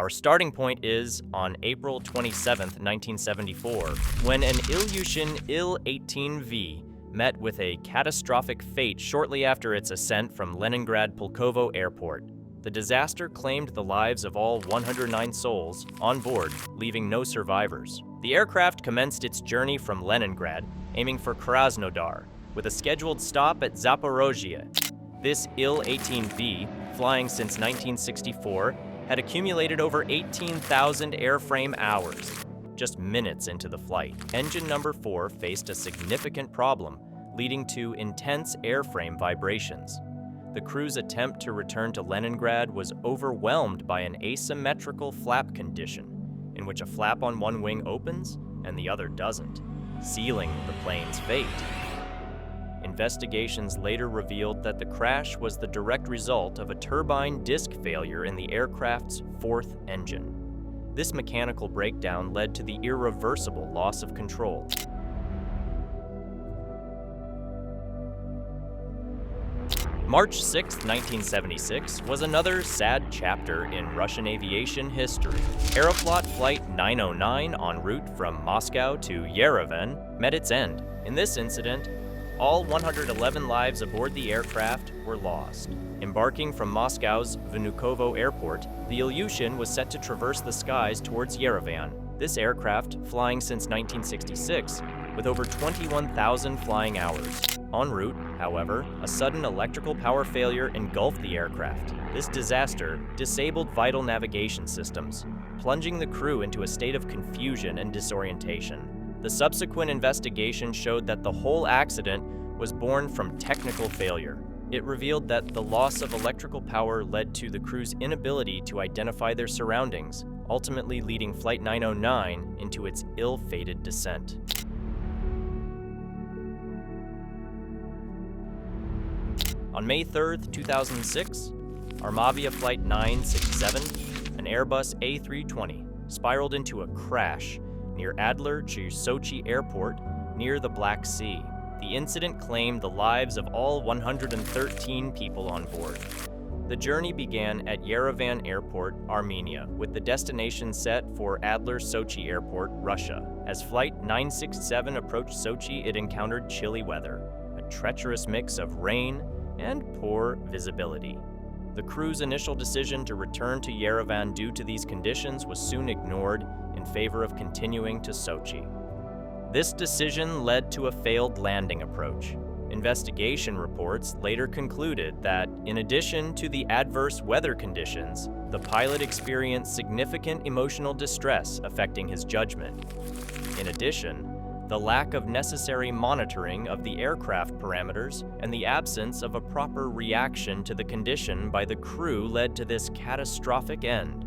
Our starting point is on April 27, 1974, when an Ilyushin Il-18V met with a catastrophic fate shortly after its ascent from Leningrad Pulkovo Airport. The disaster claimed the lives of all 109 souls on board, leaving no survivors. The aircraft commenced its journey from Leningrad, aiming for Krasnodar, with a scheduled stop at Zaporozhye. This Il-18V, flying since 1964, had accumulated over 18,000 airframe hours. Just minutes into the flight, engine number 4 faced a significant problem, leading to intense airframe vibrations. The crew's attempt to return to Leningrad was overwhelmed by an asymmetrical flap condition, in which a flap on one wing opens and the other doesn't, sealing the plane's fate. Investigations later revealed that the crash was the direct result of a turbine disc failure in the aircraft's fourth engine. This mechanical breakdown led to the irreversible loss of control. March 6, 1976 was another sad chapter in Russian aviation history. Aeroflot Flight 909 en route from Moscow to Yerevan met its end. In this incident, all 111 lives aboard the aircraft were lost. Embarking from Moscow's Vnukovo Airport, the Ilyushin was set to traverse the skies towards Yerevan. This aircraft, flying since 1966, with over 21,000 flying hours. En route, however, a sudden electrical power failure engulfed the aircraft. This disaster disabled vital navigation systems, plunging the crew into a state of confusion and disorientation. The subsequent investigation showed that the whole accident was born from technical failure. It revealed that the loss of electrical power led to the crew's inability to identify their surroundings, ultimately leading Flight 909 into its ill-fated descent. On May 3, 2006, Armavia Flight 967, an Airbus A320, spiraled into a crash near Adler to Sochi Airport near the Black Sea. The incident claimed the lives of all 113 people on board. The journey began at Yerevan Airport, Armenia, with the destination set for Adler Sochi Airport, Russia. As Flight 967 approached Sochi, it encountered chilly weather, a treacherous mix of rain and poor visibility. The crew's initial decision to return to Yerevan due to these conditions was soon ignored in favor of continuing to Sochi. This decision led to a failed landing approach. Investigation reports later concluded that, in addition to the adverse weather conditions, the pilot experienced significant emotional distress affecting his judgment. In addition, the lack of necessary monitoring of the aircraft parameters and the absence of a proper reaction to the condition by the crew led to this catastrophic end.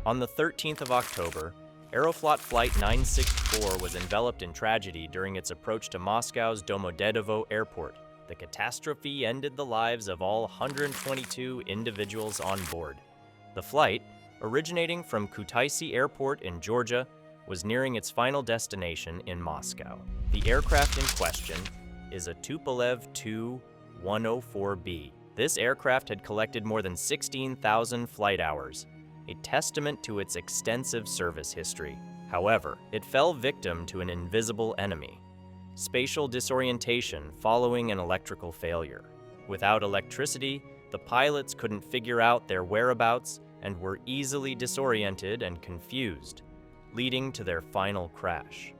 On the 13th of October, Aeroflot Flight 964 was enveloped in tragedy during its approach to Moscow's Domodedovo Airport. The catastrophe ended the lives of all 122 individuals on board. The flight, originating from Kutaisi Airport in Georgia, was nearing its final destination in Moscow. The aircraft in question is a Tupolev Tu-104B. This aircraft had collected more than 16,000 flight hours, a testament to its extensive service history. However, it fell victim to an invisible enemy: spatial disorientation following an electrical failure. Without electricity, the pilots couldn't figure out their whereabouts and were easily disoriented and confused, leading to their final crash.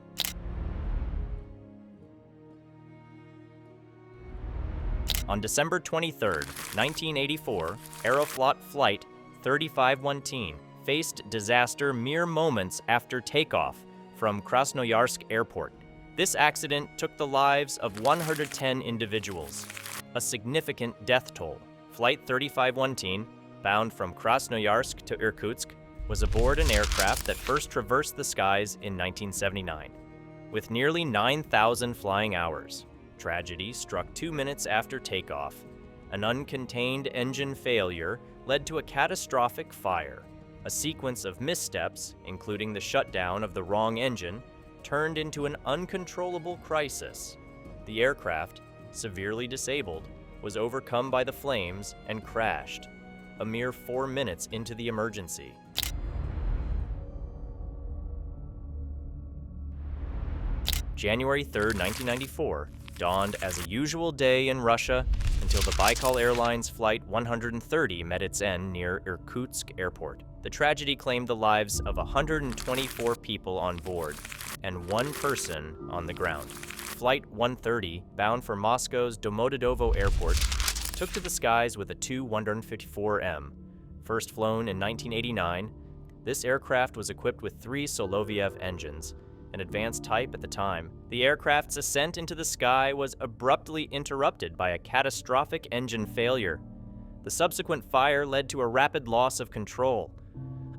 On December 23, 1984, Aeroflot Flight 3519 faced disaster mere moments after takeoff from Krasnoyarsk Airport. This accident took the lives of 110 individuals, a significant death toll. Flight 3519, bound from Krasnoyarsk to Irkutsk, was aboard an aircraft that first traversed the skies in 1979. With nearly 9,000 flying hours, tragedy struck 2 minutes after takeoff. An uncontained engine failure led to a catastrophic fire. A sequence of missteps, including the shutdown of the wrong engine, turned into an uncontrollable crisis. The aircraft, severely disabled, was overcome by the flames and crashed, a mere 4 minutes into the emergency. January 3, 1994, dawned as a usual day in Russia until the Bol Airlines Flight 130 met its end near Irkutsk Airport. The tragedy claimed the lives of 124 people on board and 1 person on the ground. Flight 130, bound for Moscow's Domodedovo Airport, took to the skies with a Tu-154M. First flown in 1989, this aircraft was equipped with 3 Soloviev engines, an advanced type at the time. The aircraft's ascent into the sky was abruptly interrupted by a catastrophic engine failure. The subsequent fire led to a rapid loss of control.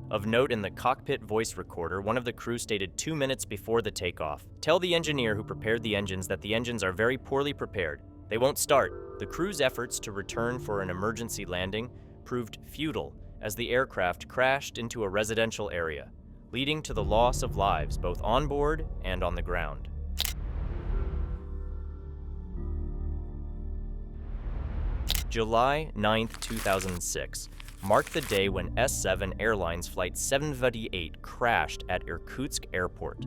Of note, in the cockpit voice recorder, one of the crew stated 2 minutes before the takeoff, "Tell the engineer who prepared the engines that the engines are very poorly prepared. They won't start." The crew's efforts to return for an emergency landing proved futile as the aircraft crashed into a residential area, leading to the loss of lives both on board and on the ground. July 9, 2006, marked the day when S-7 Airlines Flight 738 crashed at Irkutsk Airport.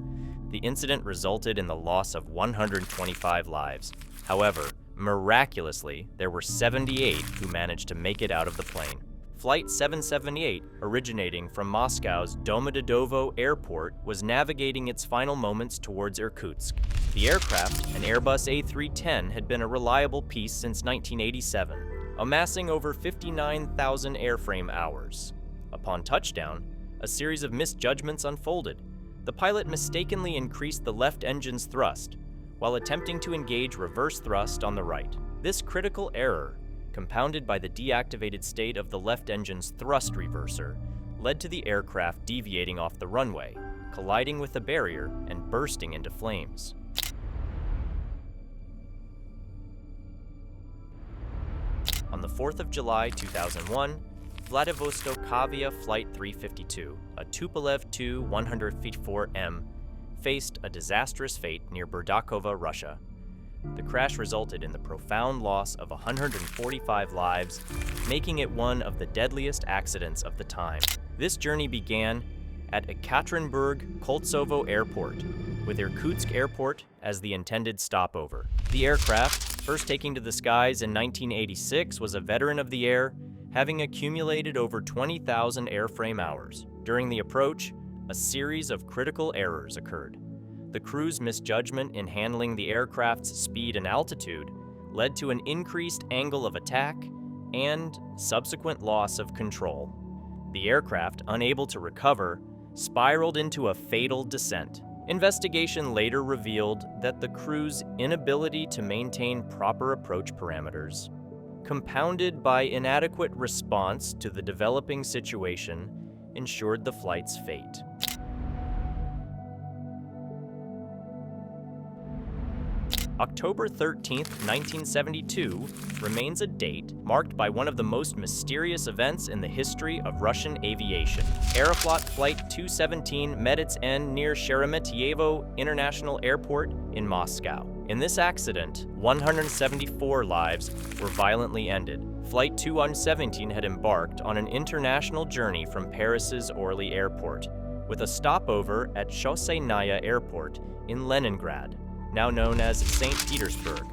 The incident resulted in the loss of 125 lives. However, miraculously, there were 78 who managed to make it out of the plane. Flight 778, originating from Moscow's Domodedovo Airport, was navigating its final moments towards Irkutsk. The aircraft, an Airbus A310, had been a reliable piece since 1987, amassing over 59,000 airframe hours. Upon touchdown, a series of misjudgments unfolded. The pilot mistakenly increased the left engine's thrust, while attempting to engage reverse thrust on the right. This critical error, compounded by the deactivated state of the left engine's thrust reverser, led to the aircraft deviating off the runway, colliding with the barrier and bursting into flames. On the 4th of July 2001, Vladivostok Cavia Flight 352, a Tupolev Tu-154M, faced a disastrous fate near Berdakova, Russia. The crash resulted in the profound loss of 145 lives, making it one of the deadliest accidents of the time. This journey began at Ekaterinburg-Koltsovo Airport, with Irkutsk Airport as the intended stopover. The aircraft, first taking to the skies in 1986, was a veteran of the air, having accumulated over 20,000 airframe hours. During the approach, a series of critical errors occurred. The crew's misjudgment in handling the aircraft's speed and altitude led to an increased angle of attack and subsequent loss of control. The aircraft, unable to recover, spiraled into a fatal descent. Investigation later revealed that the crew's inability to maintain proper approach parameters, compounded by inadequate response to the developing situation, ensured the flight's fate. October 13, 1972, remains a date marked by one of the most mysterious events in the history of Russian aviation. Aeroflot Flight 217 met its end near Sheremetyevo International Airport in Moscow. In this accident, 174 lives were violently ended. Flight 217 had embarked on an international journey from Paris's Orly Airport, with a stopover at Shoseynaya Airport in Leningrad, now known as St. Petersburg,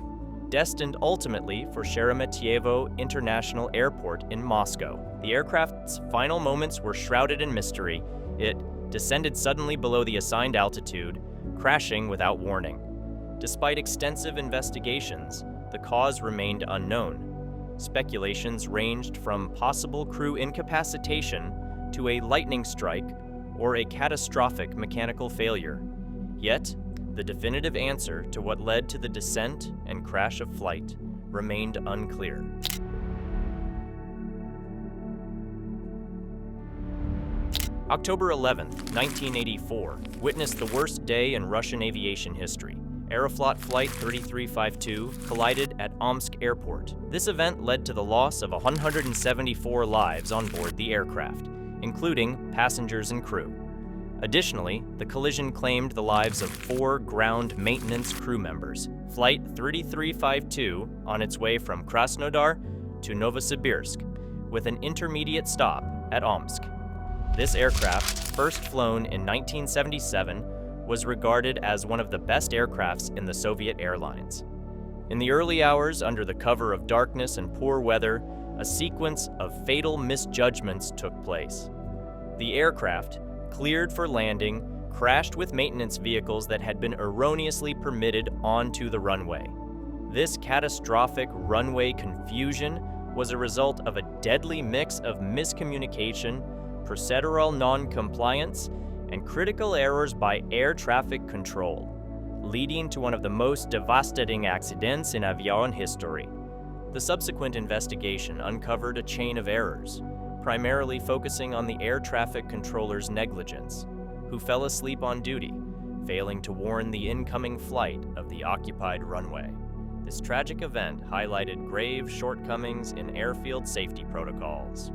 destined ultimately for Sheremetyevo International Airport in Moscow. The aircraft's final moments were shrouded in mystery. It descended suddenly below the assigned altitude, crashing without warning. Despite extensive investigations, the cause remained unknown. Speculations ranged from possible crew incapacitation to a lightning strike or a catastrophic mechanical failure. Yet, the definitive answer to what led to the descent and crash of flight remained unclear. October 11, 1984, witnessed the worst day in Russian aviation history. Aeroflot Flight 3352 collided at Omsk Airport. This event led to the loss of 174 lives on board the aircraft, including passengers and crew. Additionally, the collision claimed the lives of 4 ground maintenance crew members. Flight 3352 on its way from Krasnodar to Novosibirsk, with an intermediate stop at Omsk. This aircraft, first flown in 1977, was regarded as one of the best aircrafts in the Soviet airlines. In the early hours, under the cover of darkness and poor weather, a sequence of fatal misjudgments took place. The aircraft, cleared for landing, crashed with maintenance vehicles that had been erroneously permitted onto the runway. This catastrophic runway confusion was a result of a deadly mix of miscommunication, procedural non-compliance, and critical errors by air traffic control, leading to one of the most devastating accidents in aviation history. The subsequent investigation uncovered a chain of errors, primarily focusing on the air traffic controller's negligence, who fell asleep on duty, failing to warn the incoming flight of the occupied runway. This tragic event highlighted grave shortcomings in airfield safety protocols.